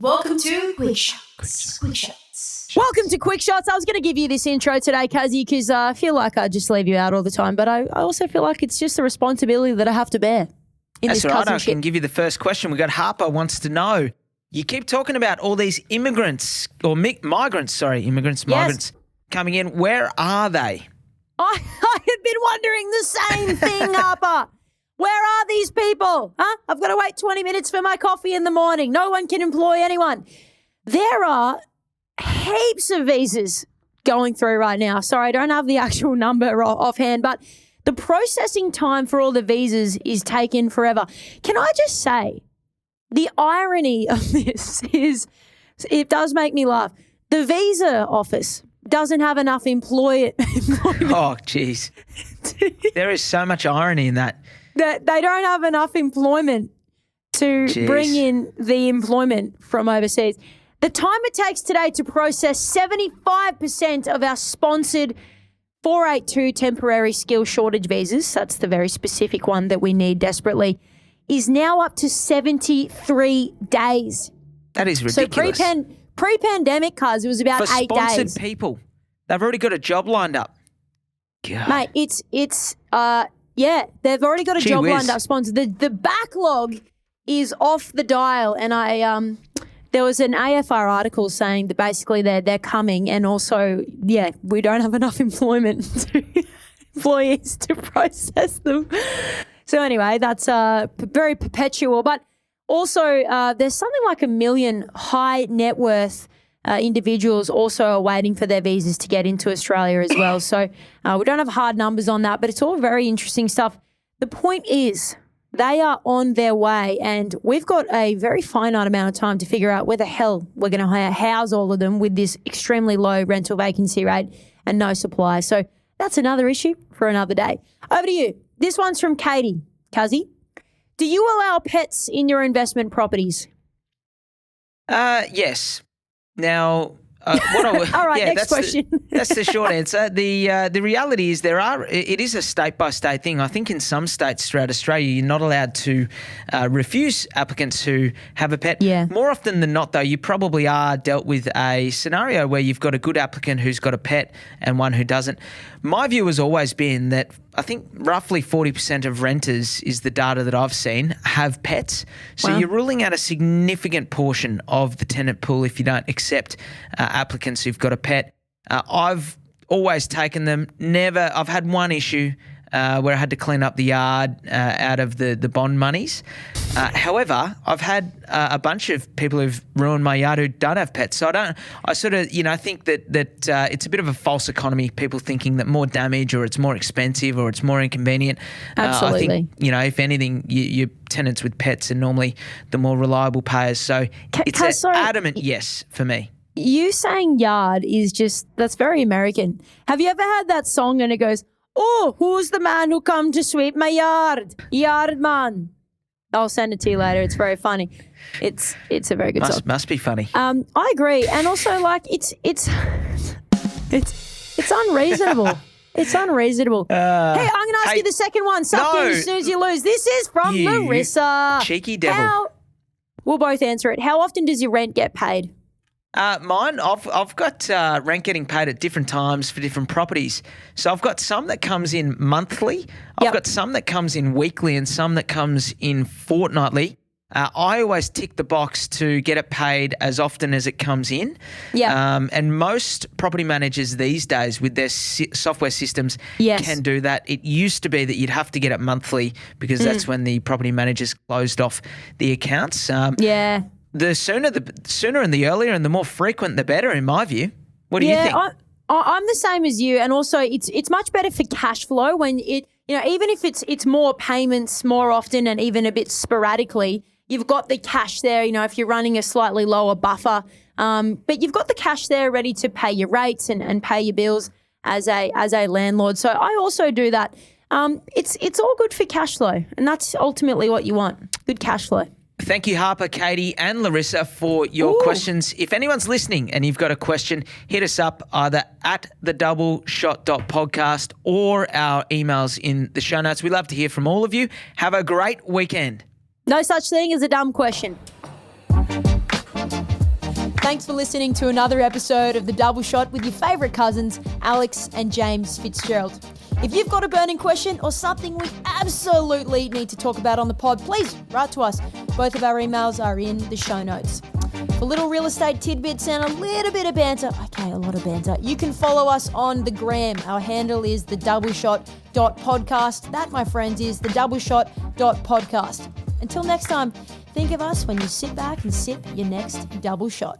Welcome to Quickshots. Welcome to Quickshots. I was going to give you this intro today, Kazi, because I feel like I just leave you out all the time, but I also feel like it's just a responsibility that I have to bear in That's this right. I cousinship. can give you the first question. We got Harper wants to know. You keep talking about all these migrants coming in. Where are they? I have been wondering the same thing, Harper. Where are these people? I've got to wait 20 minutes for my coffee in the morning. No one can employ anyone. There are heaps of visas going through right now. Sorry, I don't have the actual number offhand, but the processing time for all the visas is taking forever. Can I just say, the irony of this is, it does make me laugh. The visa office doesn't have enough employment. Oh, jeez. There is so much irony in that. That they don't have enough employment to bring in the employment from overseas. The time it takes today to process 75% of our sponsored 482 temporary skill shortage visas, that's the very specific one that we need desperately, is now up to 73 days. That is ridiculous. So pre-pandemic, cuz, it was about For 8 days. sponsored people, they've already got a job lined up. God. Mate, yeah, they've already got a job whiz. lined up sponsored. The backlog is off the dial, and there was an AFR article saying that basically they're coming, and also, yeah, we don't have enough employees to process them. So anyway, that's very perpetual. But also, there's something like 1 million high net worth individuals also are waiting for their visas to get into Australia as well. So we don't have hard numbers on that, but it's all very interesting stuff. The point is they are on their way, and we've got a very finite amount of time to figure out where the hell we're going to house all of them with this extremely low rental vacancy rate and no supply. So that's another issue for another day. Over to you. This one's from Katie. Kazi, do you allow pets in your investment properties? Yes. Now, all right, next question. That's the short answer. The reality is it is a state-by-state thing. I think in some states throughout Australia, you're not allowed to refuse applicants who have a pet. Yeah. More often than not, though, you probably are dealt with a scenario where you've got a good applicant who's got a pet and one who doesn't. My view has always been that I think roughly 40% of renters, is the data that I've seen, have pets. So you're ruling out a significant portion of the tenant pool if you don't accept applicants who've got a pet. I've always taken them. I've had one issue where I had to clean up the yard out of the bond monies. However, I've had a bunch of people who've ruined my yard who don't have pets. So I sort of, think that it's a bit of a false economy, people thinking that more damage or it's more expensive or it's more inconvenient. Absolutely. I think, if anything, your tenants with pets are normally the more reliable payers. So it's an adamant yes for me. You saying yard is that's very American. Have you ever had that song and it goes, "Oh, who's the man who come to sweep my yard? Yard man." I'll send it to you later. It's very funny. It's a very good song. Must be funny. I agree, and also it's unreasonable. It's unreasonable. Hey, I'm going to ask you the second one. Suck in as soon as you lose. This is from Larissa. Cheeky devil. We'll both answer it. How often does your rent get paid? Mine, I've got rent getting paid at different times for different properties. So I've got some that comes in monthly. I've got some that comes in weekly and some that comes in fortnightly. I always tick the box to get it paid as often as it comes in. Yeah. And most property managers these days with their software systems can do that. It used to be that you'd have to get it monthly because that's when the property managers closed off the accounts. The sooner and the earlier and the more frequent, the better, in my view. What do you think? I'm the same as you, and also it's much better for cash flow when even if it's more payments more often and even a bit sporadically, you've got the cash there. If you're running a slightly lower buffer, but you've got the cash there ready to pay your rates and pay your bills as a landlord. So I also do that. It's all good for cash flow, and that's ultimately what you want: good cash flow. Thank you, Harper, Katie and Larissa, for your questions. If anyone's listening and you've got a question, hit us up either at thedoubleshot.podcast or our emails in the show notes. We love to hear from all of you. Have a great weekend. No such thing as a dumb question. Thanks for listening to another episode of The Double Shot with your favourite cousins, Alex and James Fitzgerald. If you've got a burning question or something we absolutely need to talk about on the pod, please write to us. Both of our emails are in the show notes. For little real estate tidbits and a little bit of banter, okay, a lot of banter, you can follow us on the gram. Our handle is thedoubleshot.podcast. That, my friends, is thedoubleshot.podcast. Until next time, think of us when you sit back and sip your next double shot.